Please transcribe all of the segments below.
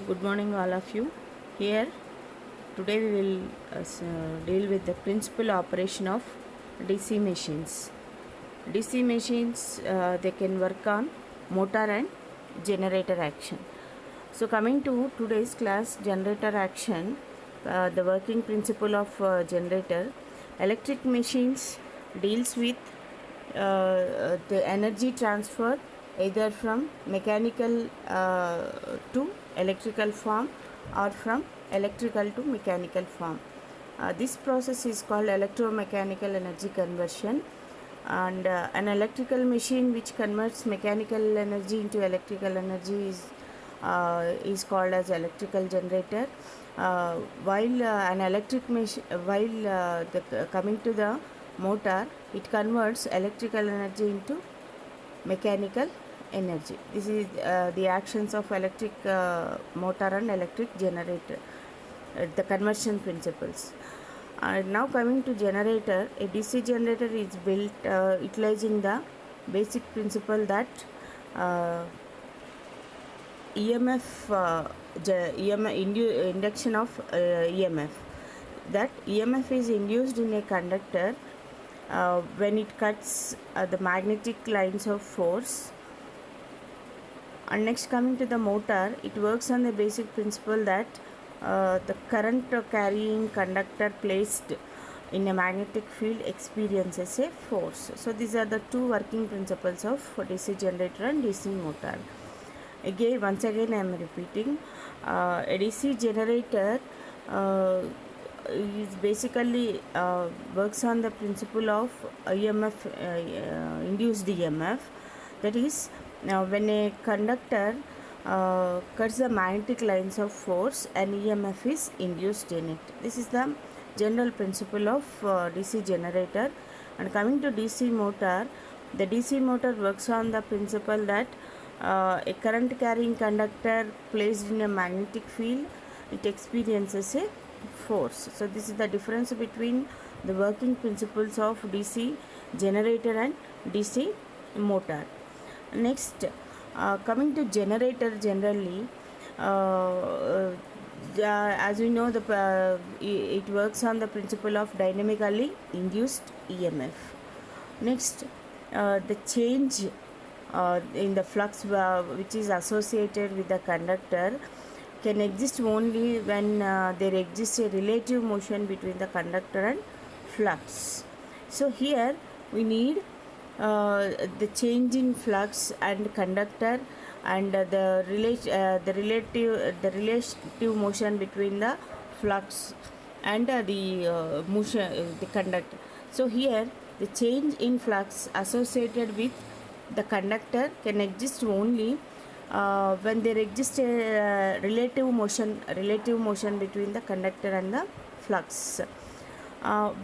Good morning, all of you. Here, today we will deal with the principal operation of DC machines. DC machines they can work on motor and generator action. So, coming to today's class, generator action, the working principle of generator. Electric machines deals with the energy transfer either from mechanical to electrical form or from electrical to mechanical form. This process is called electromechanical energy conversion, and an electrical machine which converts mechanical energy into electrical energy is called as electrical generator. While an electric machine, while coming to the motor, it converts electrical energy into mechanical energy. This is the actions of electric motor and electric generator, the conversion principles. Now coming to generator, a DC generator is built utilizing the basic principle that EMF, induction of EMF. That EMF is induced in a conductor when it cuts the magnetic lines of force. And next, coming to the motor, it works on the basic principle that the current carrying conductor placed in a magnetic field experiences a force. So these are the two working principles of DC generator and DC motor. Once again I am repeating, a DC generator is basically works on the principle of EMF, induced EMF. That is, when a conductor cuts the magnetic lines of force, an EMF is induced in it. This is the general principle of DC generator. And coming to DC motor, the DC motor works on the principle that a current carrying conductor placed in a magnetic field, it experiences a force. So this is the difference between the working principles of DC generator and DC motor. Next, coming to generator generally, as we know, it works on the principle of dynamically induced EMF. Next, the change in the flux which is associated with the conductor can exist only when there exists a relative motion between the conductor and flux. So here we need the change in flux and conductor and the relative motion between the flux and the motion the conductor. So here the change in flux associated with the conductor can exist only when there exists a relative motion between the conductor and the flux.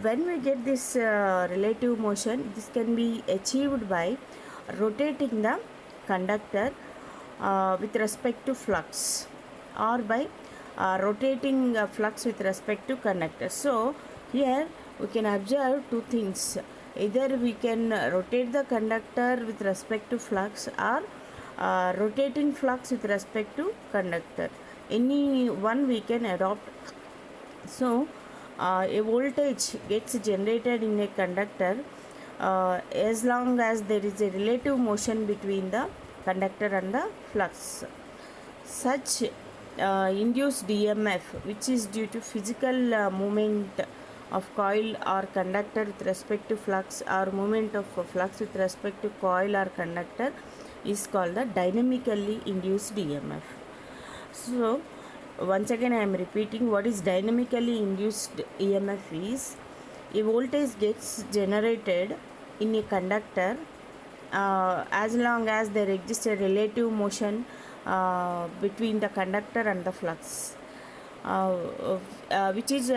When we get this relative motion, this can be achieved by rotating the conductor with respect to flux, or by rotating flux with respect to conductor. So here we can observe two things: either we can rotate the conductor with respect to flux, or rotating flux with respect to conductor. Any one we can adopt. So a voltage gets generated in a conductor as long as there is a relative motion between the conductor and the flux. Such induced EMF, which is due to physical movement of coil or conductor with respect to flux, or movement of flux with respect to coil or conductor, is called the dynamically induced EMF. So once again I am repeating, what is dynamically induced EMF is a voltage gets generated in a conductor as long as there exists a relative motion between the conductor and the flux, which is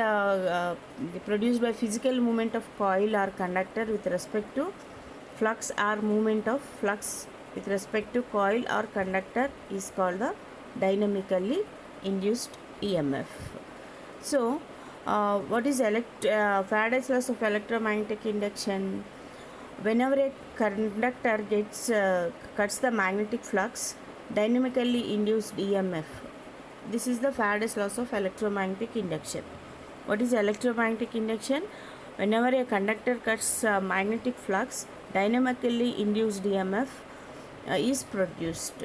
produced by physical movement of coil or conductor with respect to flux, or movement of flux with respect to coil or conductor, is called the dynamically induced EMF. So what is Faraday's laws of electromagnetic induction? Whenever a conductor cuts the magnetic flux, dynamically induced EMF this is the Faraday's laws of electromagnetic induction. What is electromagnetic induction? Whenever a conductor cuts magnetic flux, dynamically induced EMF is produced.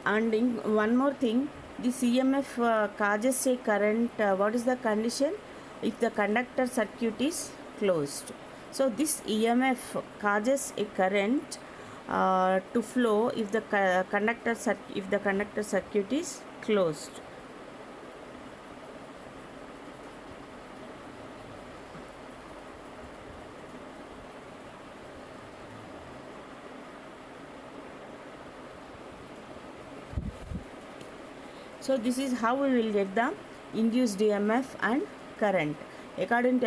And one more thing, this EMF causes a current. What is the condition? If the conductor circuit is closed. So this EMF causes a current to flow if the conductor circuit is closed. So this is how we will get the induced EMF and current. According to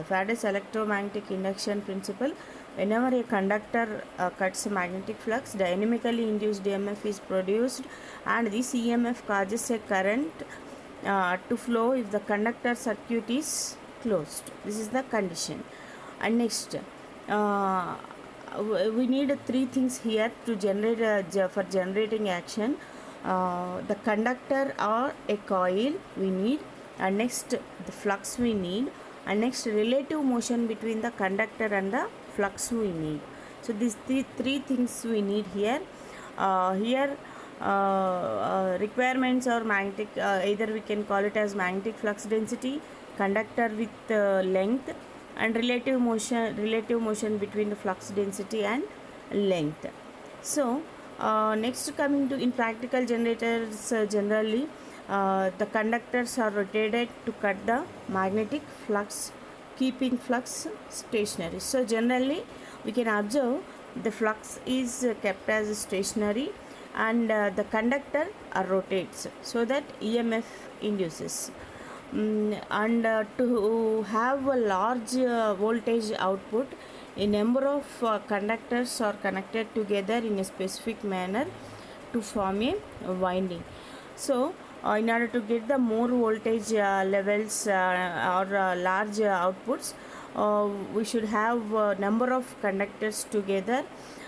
Faraday's electromagnetic induction principle, whenever a conductor cuts a magnetic flux, dynamically induced EMF is produced, and this EMF causes a current to flow if the conductor circuit is closed. This is the condition. And next, we need three things here to generate for generating action. The conductor or a coil we need, and next the flux we need, and next relative motion between the conductor and the flux we need. So these three things we need here. Requirements or magnetic, either we can call it as magnetic flux density, conductor with length, and relative motion between the flux density and length. So next, coming to in practical generators, generally the conductors are rotated to cut the magnetic flux, keeping flux stationary. So generally we can observe the flux is kept as stationary, and the conductor rotates so that EMF induces. And to have a large voltage output, a number of conductors are connected together in a specific manner to form a winding. So in order to get the more voltage levels or large outputs, we should have a number of conductors together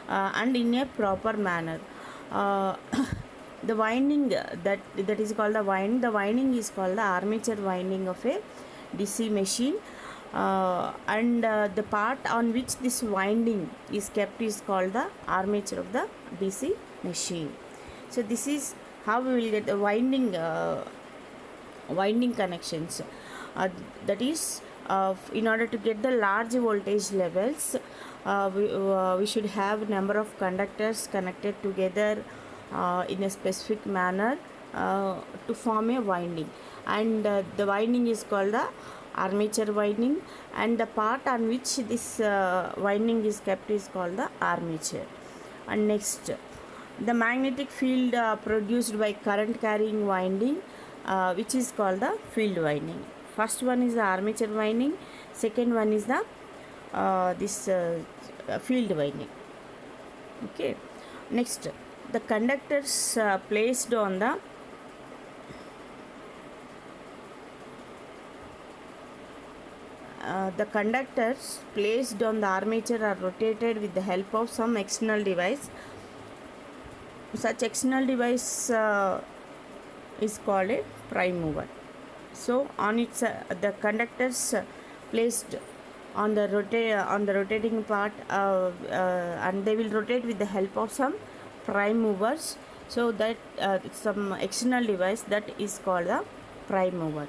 and in a proper manner. The winding that is called the winding is called the armature winding of a DC machine, and the part on which this winding is kept is called the armature of the DC machine. So this is how we will get the winding connections. That is, in order to get the large voltage levels, we should have number of conductors connected together in a specific manner to form a winding, and the winding is called the armature winding, and the part on which this winding is kept is called the armature. And next, the magnetic field produced by current carrying winding, which is called the field winding. First one is the armature winding, second one is the field winding. Okay, next, the conductors placed on the conductors placed on the armature are rotated with the help of some external device. Such external device is called a prime mover. So on its the conductors placed on the rotating part, and they will rotate with the help of some prime movers, so that some external device that is called the prime mover.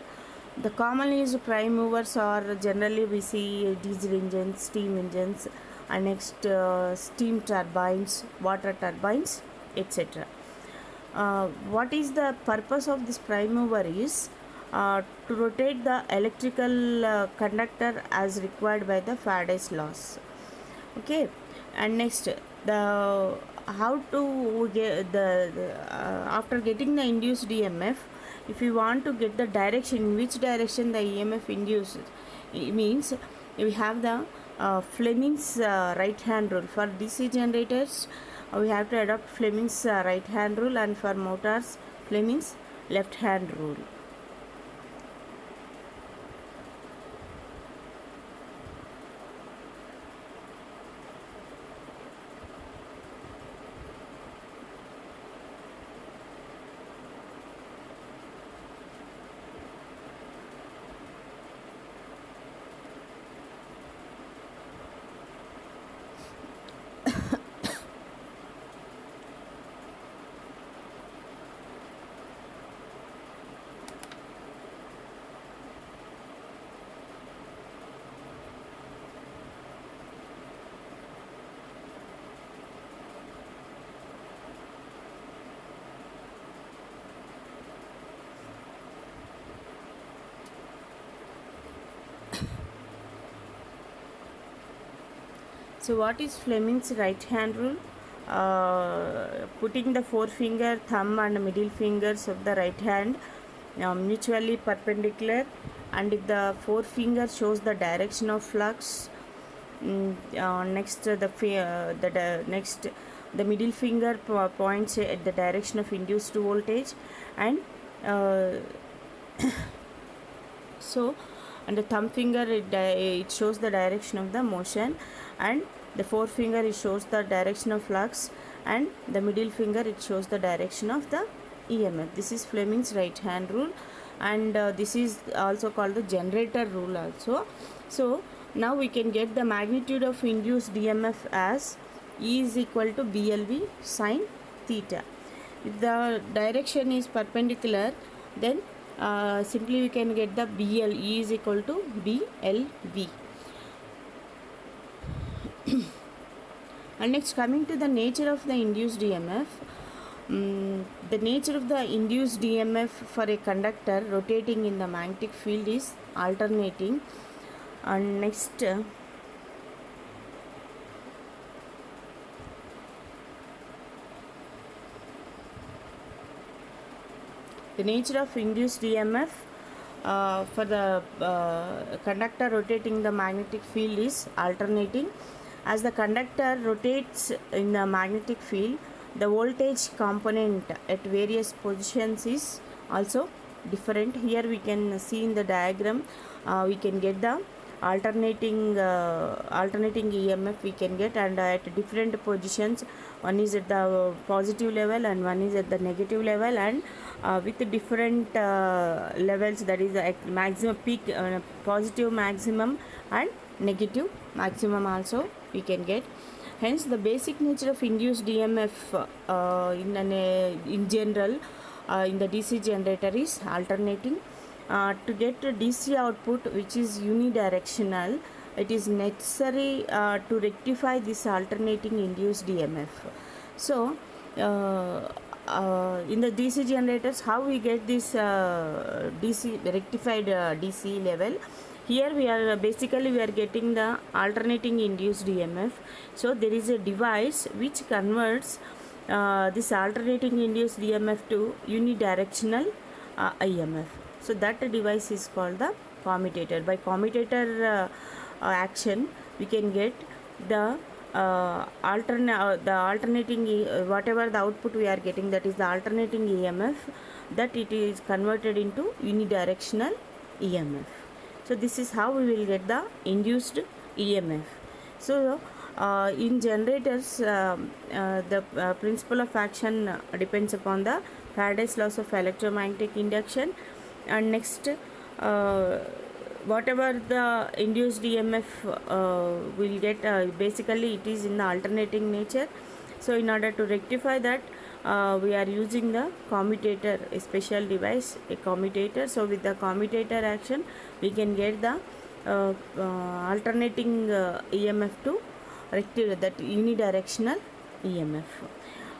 The commonly used prime movers are generally we see diesel engines, steam engines, and next steam turbines, water turbines, etc. What is the purpose of this prime mover is to rotate the electrical conductor as required by the Faraday's laws. Okay, and next, the how to get after getting the induced EMF, if you want to get the direction, in which direction the EMF induces, it means we have the Fleming's right hand rule. For DC generators, we have to adopt Fleming's right hand rule, and for motors, Fleming's left hand rule. So what is Fleming's right hand rule? Putting the forefinger, thumb and middle fingers of the right hand mutually perpendicular, and if the forefinger shows the direction of flux, next next the middle finger points at the direction of induced voltage, and uh, so and the thumb finger it shows the direction of the motion, and the forefinger it shows the direction of flux, and the middle finger it shows the direction of the EMF. This is Fleming's right hand rule, and this is also called the generator rule also. So now we can get the magnitude of induced EMF as E is equal to BLV sine theta. If the direction is perpendicular, then simply we can get the BL, E is equal to BLV. And next, coming to the nature of the induced EMF, the nature of the induced EMF for a conductor rotating in the magnetic field is alternating. And next, the nature of induced EMF for the conductor rotating the magnetic field is alternating. As the conductor rotates in the magnetic field, the voltage component at various positions is also different. Here we can see in the diagram, we can get the alternating EMF we can get, and at different positions, one is at the positive level and one is at the negative level, and with different levels, that is at maximum peak, positive maximum and negative maximum also we can get. Hence the basic nature of induced EMF in general in the DC generator is alternating. To get a DC output which is unidirectional, it is necessary to rectify this alternating induced EMF. So in the DC generators, how we get this DC rectified DC level? Here we are basically we are getting the alternating induced EMF. So there is a device which converts this alternating induced EMF to unidirectional EMF. So that device is called the commutator. By commutator action, we can get the alternating whatever the output we are getting, that is the alternating EMF, that it is converted into unidirectional EMF. So this is how we will get the induced EMF. So in generators, the principle of action depends upon the Faraday's laws of electromagnetic induction. And next, whatever the induced EMF will get, basically it is in the alternating nature. So in order to rectify that, we are using the commutator, a special device, a commutator. So with the commutator action, we can get the alternating EMF to rectify that unidirectional EMF.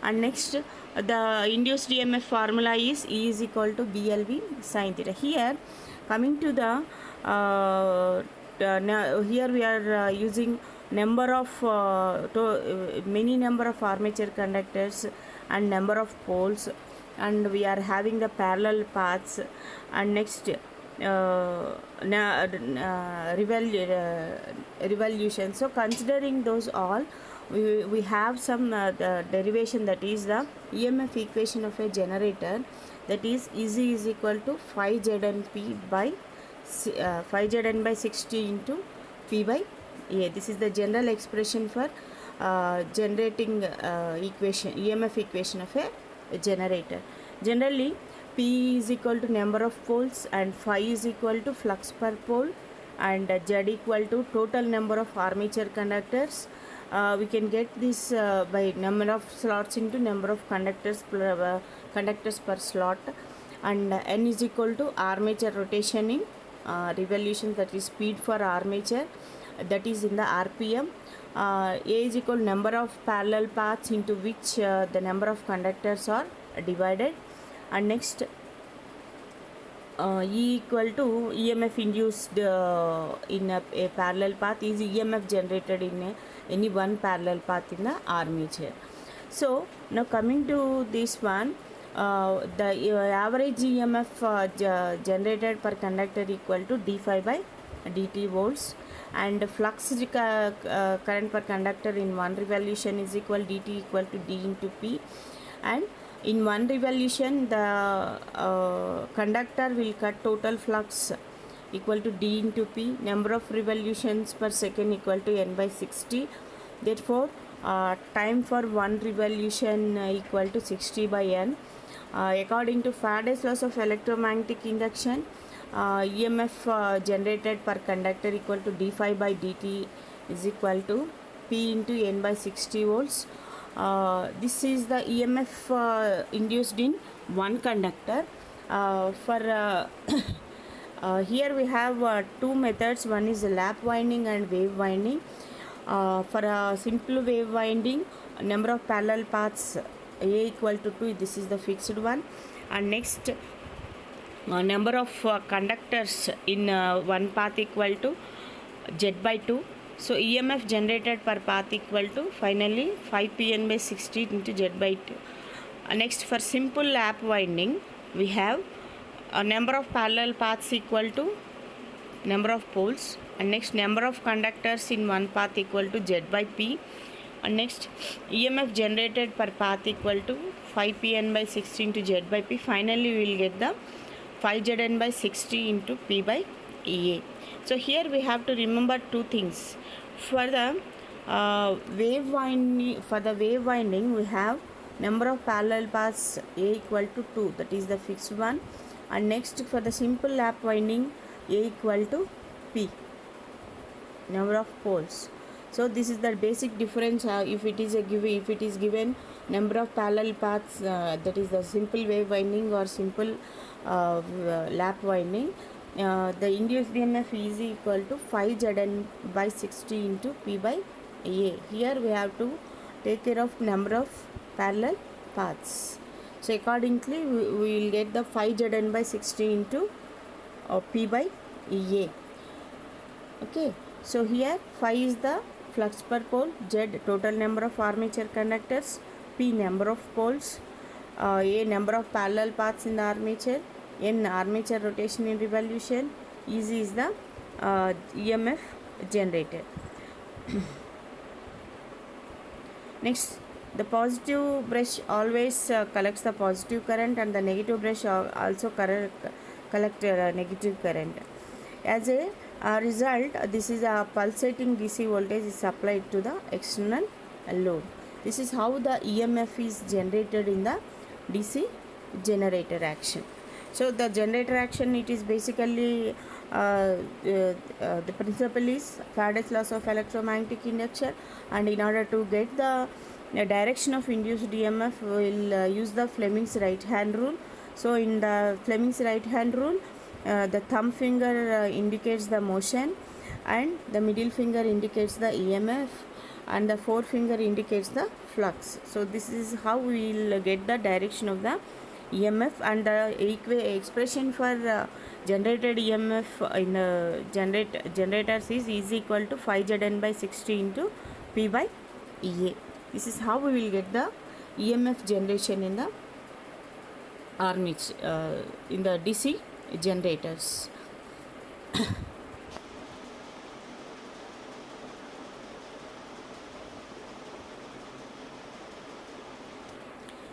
And next, the induced EMF formula is E is equal to BLV sin theta. Here, coming to the here we are using number of many number of armature conductors and number of poles, and we are having the parallel paths. And next, revolution. So considering those all, we have some derivation, that is the EMF equation of a generator, that is EZ is equal to phi ZNP by phi ZN by 60 into P by A. This is the general expression for generating equation, EMF equation of a generator. Generally, P is equal to number of poles and phi is equal to flux per pole, and Z equal to total number of armature conductors. We can get this by number of slots into number of conductors per slot, and N is equal to armature rotation in revolution, that is speed for armature, that is in the RPM. A is equal to number of parallel paths into which the number of conductors are divided. And next, E equal to EMF induced in a parallel path is EMF generated in a any one parallel path in the armature. So now coming to this one, the average EMF generated per conductor equal to d5 by dt volts, and flux current per conductor in one revolution is equal dt equal to d into p, and in one revolution the conductor will cut total flux equal to d into p, number of revolutions per second equal to n by 60. Therefore time for one revolution equal to 60 by n. According to Faraday's laws of electromagnetic induction, EMF generated per conductor equal to d5 by dt is equal to p into n by 60 volts. This is the EMF induced in one conductor. Here we have two methods. One is lap winding and wave winding. For a simple wave winding, number of parallel paths A equal to 2, this is the fixed one, and next number of conductors in one path equal to Z by 2. So EMF generated per path equal to finally 5 pn by 60 into Z by 2. Next, for simple lap winding, we have a number of parallel paths equal to number of poles, and next number of conductors in one path equal to Z by P, and next EMF generated per path equal to 5 pn by 60 into Z by P. Finally we will get the 5 Zn by 60 into P by EA. So here we have to remember two things. For the wave winding we have number of parallel paths A equal to 2, that is the fixed one, and next for the simple lap winding A equal to P, number of poles. So this is the basic difference. If it is given number of parallel paths, that is the simple wave winding or simple lap winding, the induced EMF is equal to 5 Zn by 60 into P by A. Here we have to take care of number of parallel paths. So accordingly we will get the 5 Zn by 60 into P by EA. Okay, so here phi is the flux per pole, Z total number of armature conductors, P number of poles, A number of parallel paths in the armature, N armature rotation in revolution, EZ is the EMF generated. Next, the positive brush always collects the positive current, and the negative brush also collect negative current. As a result, this is a pulsating DC voltage is supplied to the external load. This is how the EMF is generated in the DC generator action. So the generator action, it is basically the principle is Faraday's laws of electromagnetic induction, and in order to get the direction of induced EMF, we will use the Fleming's right hand rule. So in the Fleming's right hand rule, the thumb finger indicates the motion, and the middle finger indicates the EMF, and the forefinger indicates the flux. So this is how we will get the direction of the EMF, and the expression for generated EMF in generators is equal to 5 Zn by 60 into P by EA. This is how we will get the EMF generation in the armature in the DC generators.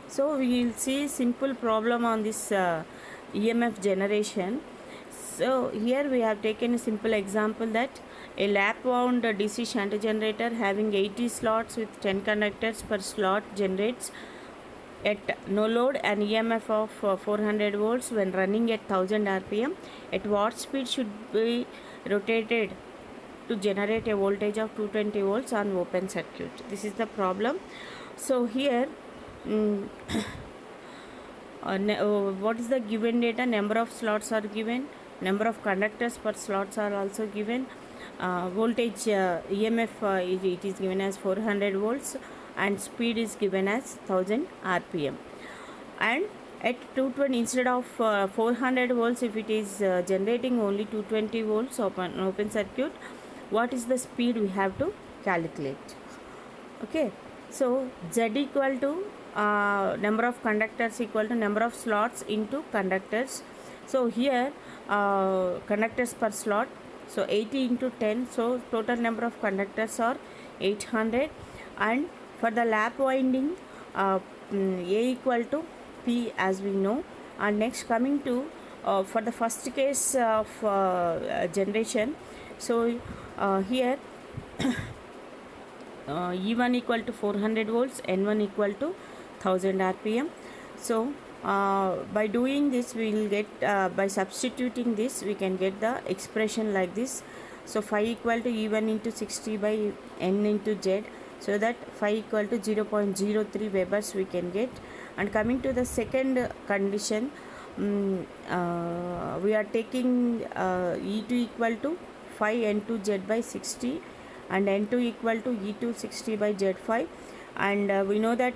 So we will see simple problem on this EMF generation. So here we have taken a simple example that a lap wound DC shunt generator having 80 slots with 10 conductors per slot generates at no load an EMF of 400 volts when running at 1000 rpm. At what speed should be rotated to generate a voltage of 220 volts on open circuit? This is the problem. So here what is the given data? Number of slots are given, number of conductors per slots are also given, voltage EMF it is given as 400 volts, and speed is given as 1000 rpm. And at 220, instead of 400 volts, if it is generating only 220 volts open circuit, what is the speed we have to calculate? Okay, so Z equal to number of conductors equal to number of slots into conductors. So here conductors per slot, so 80 into 10, so total number of conductors are 800. And for the lap winding, A equal to P, as we know. And next, coming to for the first case of generation, so here E1 equal to 400 volts, N1 equal to 1000 rpm. So by doing this, we will get by substituting this, we can get the expression like this. So phi equal to E1 into 60 by N into Z, so that phi equal to 0.03 webers we can get. And coming to the second condition, we are taking E2 equal to phi N2 Z by 60 and N2 equal to E2 60 by Z5. And we know that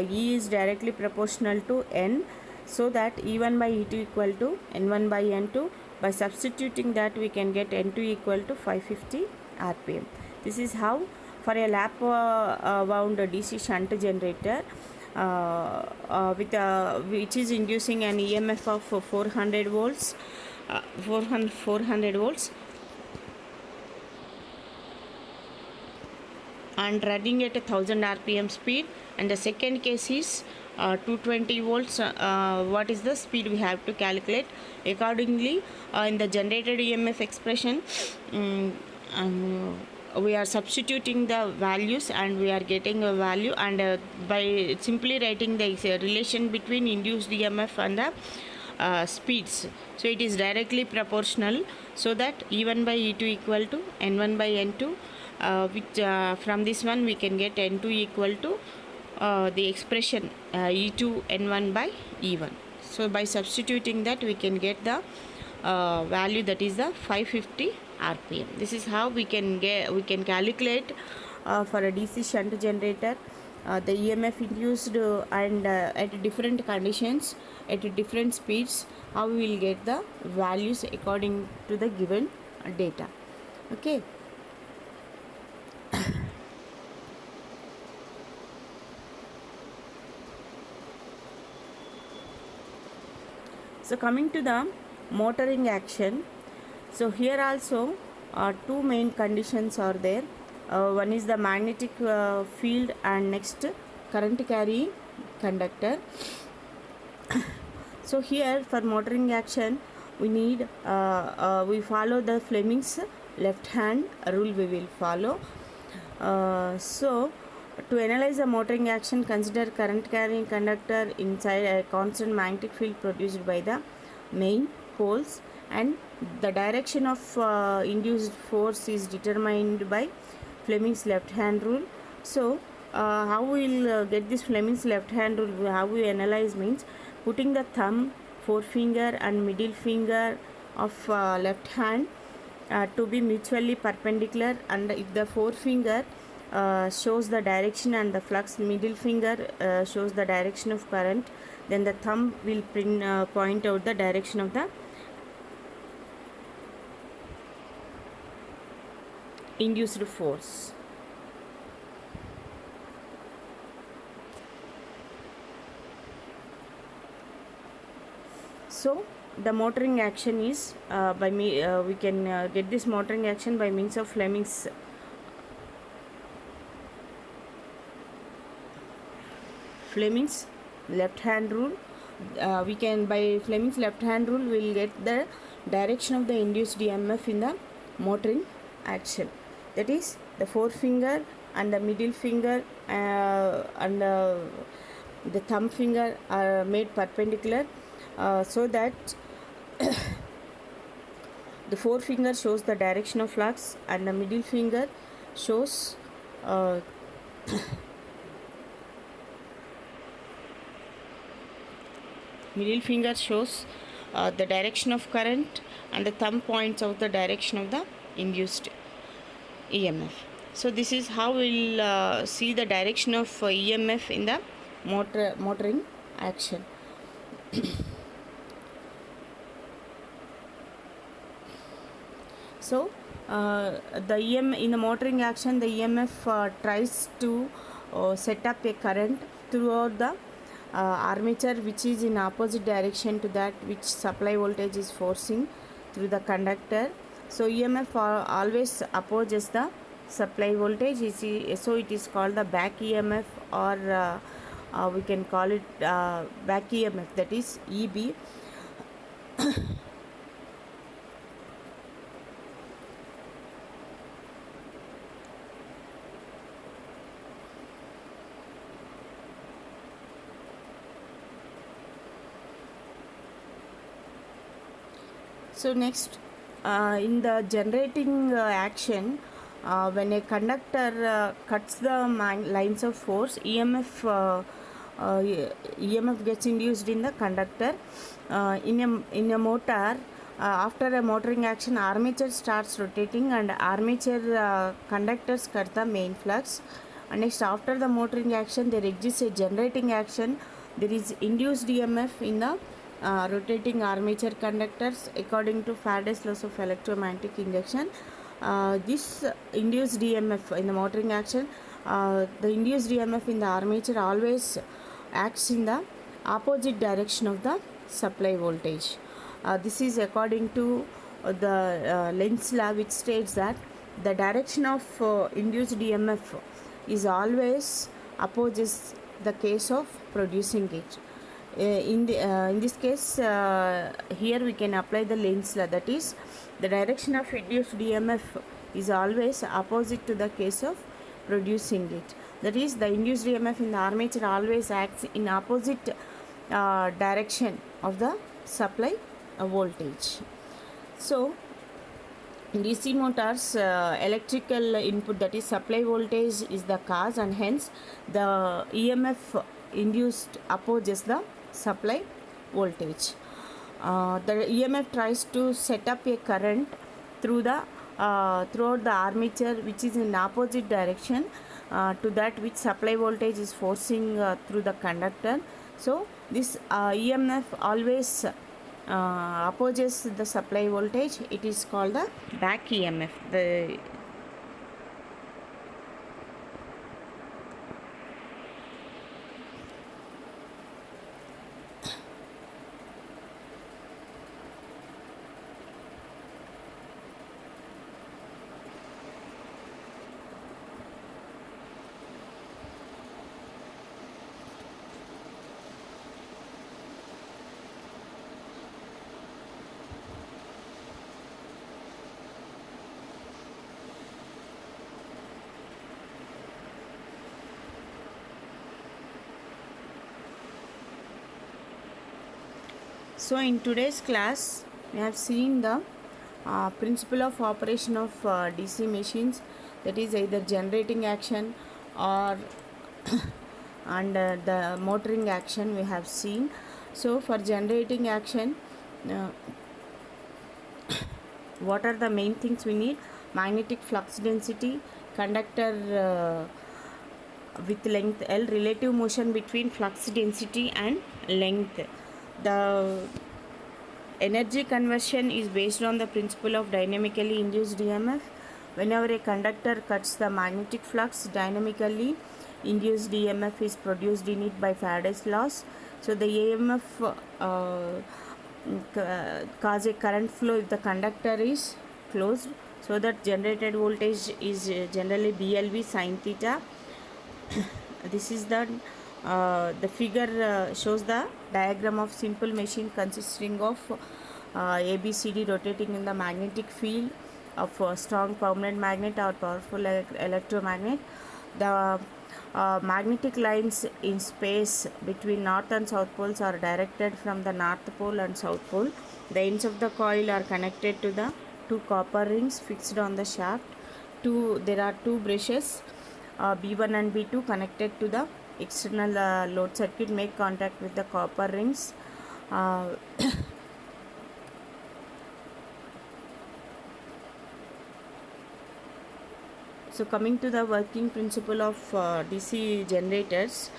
E is directly proportional to N, so that E1 by E2 equal to N1 by N2. By substituting that, we can get N2 equal to 550 rpm. This is how for a lap wound DC shunt generator which is inducing an EMF of 400 volts, 400 volts, and running at 1000 rpm speed. And the second case is 220 volts. What is the speed we have to calculate accordingly in the generated EMF expression. We are substituting the values and we are getting a value, and by simply writing the relation between induced EMF and the speeds, so it is directly proportional, so that E1 by E2 equal to N1 by N2, which from this one we can get N2 equal to the expression E2 N1 by E1. So by substituting that, we can get the value, that is the 550 rpm. This is how we can calculate for a DC shunt generator the EMF induced and at different conditions, at different speeds, how we will get the values according to the given data. Okay. So coming to the motoring action, so here also two main conditions are there. One is the magnetic field, and next current carrying conductor. So here for motoring action, we need we follow the Fleming's left hand rule. We will follow. So to analyze the motoring action, consider current carrying conductor inside a constant magnetic field produced by the main poles, and the direction of induced force is determined by Fleming's left hand rule. So how we will get this Fleming's left hand rule, how we analyze means putting the thumb, forefinger and middle finger of left hand to be mutually perpendicular, and if the forefinger shows the direction and the flux, middle finger shows the direction of current, then the thumb will point out the direction of the induced force. So the motoring action is we can get this motoring action by means of Fleming's left hand rule. We can, by Fleming's left hand rule, we will get the direction of the induced EMF in the motoring action. That is, the forefinger and the middle finger and the thumb finger are made perpendicular, so that the forefinger shows the direction of flux and the middle finger shows the direction of current, and the thumb points out the direction of the induced EMF. So this is how we'll see the direction of EMF in the motoring action. So in the motoring action, the EMF tries to set up a current throughout the armature which is in opposite direction to that which supply voltage is forcing through the conductor. So EMF always opposes the supply voltage, so it is called the back EMF, or we can call it back EMF, that is EB. So next, in the generating action, when a conductor cuts the lines of force, EMF gets induced in the conductor. In a motor, after a motoring action, armature starts rotating and armature conductors cut the main flux. And next, after the motoring action, there exists a generating action. There is induced EMF in the rotating armature conductors according to Faraday's laws of electromagnetic induction. This induced EMF in the motoring action, the induced EMF in the armature always acts in the opposite direction of the supply voltage. This is according to the Lenz's law, which states that the direction of induced EMF is always opposes the case of producing it. In this case, here we can apply the Lenz's law, that is the direction of induced EMF is always opposite to the case of producing it. That is, the induced EMF in the armature always acts in opposite direction of the supply voltage. So in DC motors, electrical input, that is supply voltage, is the cause, and hence the EMF induced opposes the supply voltage. The EMF tries to set up a current through the throughout the armature which is in opposite direction to that which supply voltage is forcing through the conductor. So this EMF always opposes the supply voltage. It is called the back EMF. So in today's class, we have seen the principle of operation of DC machines, that is either generating action or and the motoring action we have seen. So for generating action, what are the main things we need? Magnetic flux density, conductor with length L, relative motion between flux density and length. The energy conversion is based on the principle of dynamically induced EMF. Whenever a conductor cuts the magnetic flux, dynamically induced EMF is produced in it by Faraday's laws. So the EMF cause a current flow if the conductor is closed. So that generated voltage is generally BLV sin theta. This is the figure shows the diagram of simple machine consisting of ABCD rotating in the magnetic field of a strong permanent magnet or powerful electromagnet. The magnetic lines in space between north and south poles are directed from the north pole and south pole. The ends of the coil are connected to the two copper rings fixed on the shaft. There are two brushes, B1 and B2, connected to the external load circuit, make contact with the copper rings. So coming to the working principle of DC generators,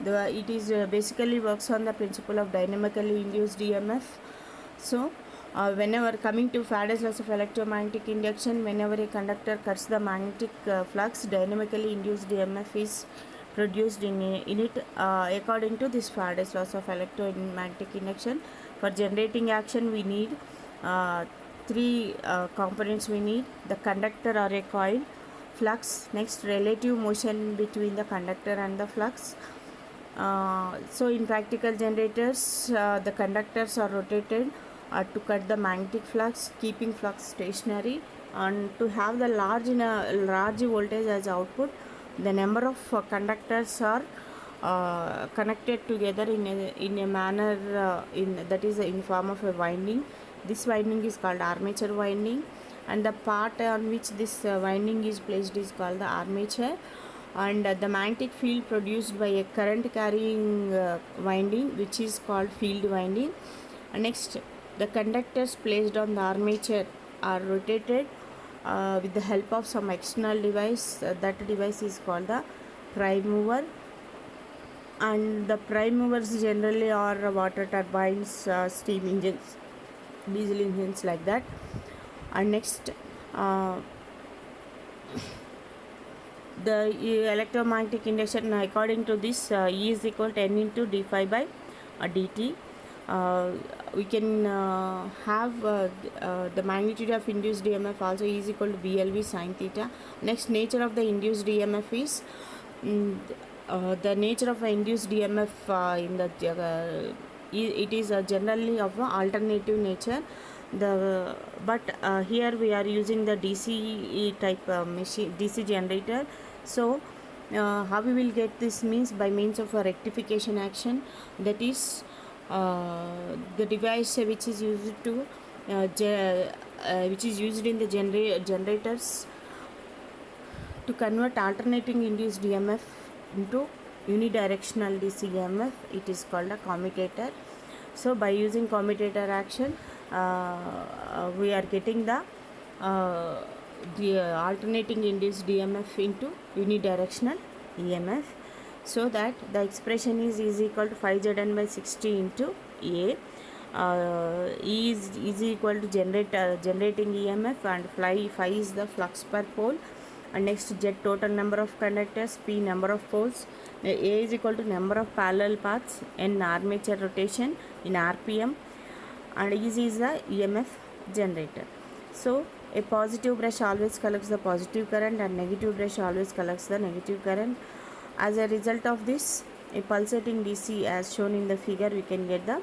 it is basically works on the principle of dynamically induced EMF. So Whenever coming to Faraday's laws of electromagnetic induction, whenever a conductor cuts the magnetic flux, dynamically induced EMF is produced in it according to this Faraday's laws of electromagnetic induction. For generating action, we need three components. We need the conductor or a coil, flux, next relative motion between the conductor and the flux. So in practical generators, the conductors are rotated to cut the magnetic flux, keeping flux stationary, and to have the large voltage as output. The number of conductors are connected together in a manner that is in form of a winding. This winding is called armature winding, and the part on which this winding is placed is called the armature. And the magnetic field produced by a current carrying winding, which is called field winding. And next, the conductors placed on the armature are rotated with the help of some external device. That device is called the prime mover. And the prime movers generally are water turbines, steam engines, diesel engines, like that. And next, the electromagnetic induction, according to this, E is equal to N into d phi by dt. We can have the magnitude of induced EMF also is equal to BLV sin theta. Next, nature of the induced EMF is the nature of the induced EMF it is generally of alternative nature. But here we are using the DC type machine, DC generator. So how we will get this means by means of a rectification action, that is the device which is used to which is used in the generators to convert alternating induced EMF into unidirectional DC EMF. It is called a commutator. So by using commutator action, we are getting the alternating induced EMF into unidirectional EMF. So that the expression is equal to 5Zn by 60 into A. E is equal to generating EMF, and phi is the flux per pole. And next, Z total number of conductors, P number of poles. A is equal to number of parallel paths, N armature rotation in RPM, and E is the EMF generator. So a positive brush always collects the positive current, and negative brush always collects the negative current. As a result of this, a pulsating DC, as shown in the figure, we can get the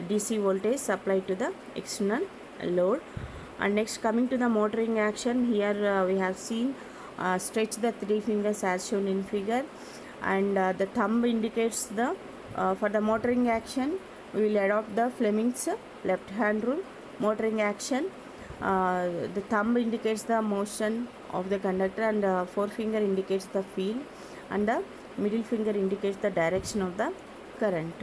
DC voltage supplied to the external load. And next, coming to the motoring action, here we have seen stretch the three fingers as shown in figure, and the thumb indicates the for the motoring action we will adopt the Fleming's left hand rule. Motoring action, the thumb indicates the motion of the conductor, and forefinger indicates the field, and the middle finger indicates the direction of the current.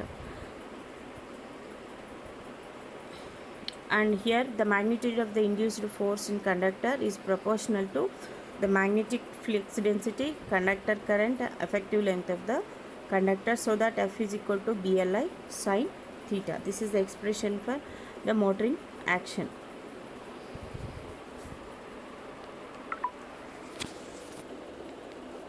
And here the magnitude of the induced force in conductor is proportional to the magnetic flux density, conductor current, effective length of the conductor, so that F is equal to BLI sin theta. This is the expression for the motoring action.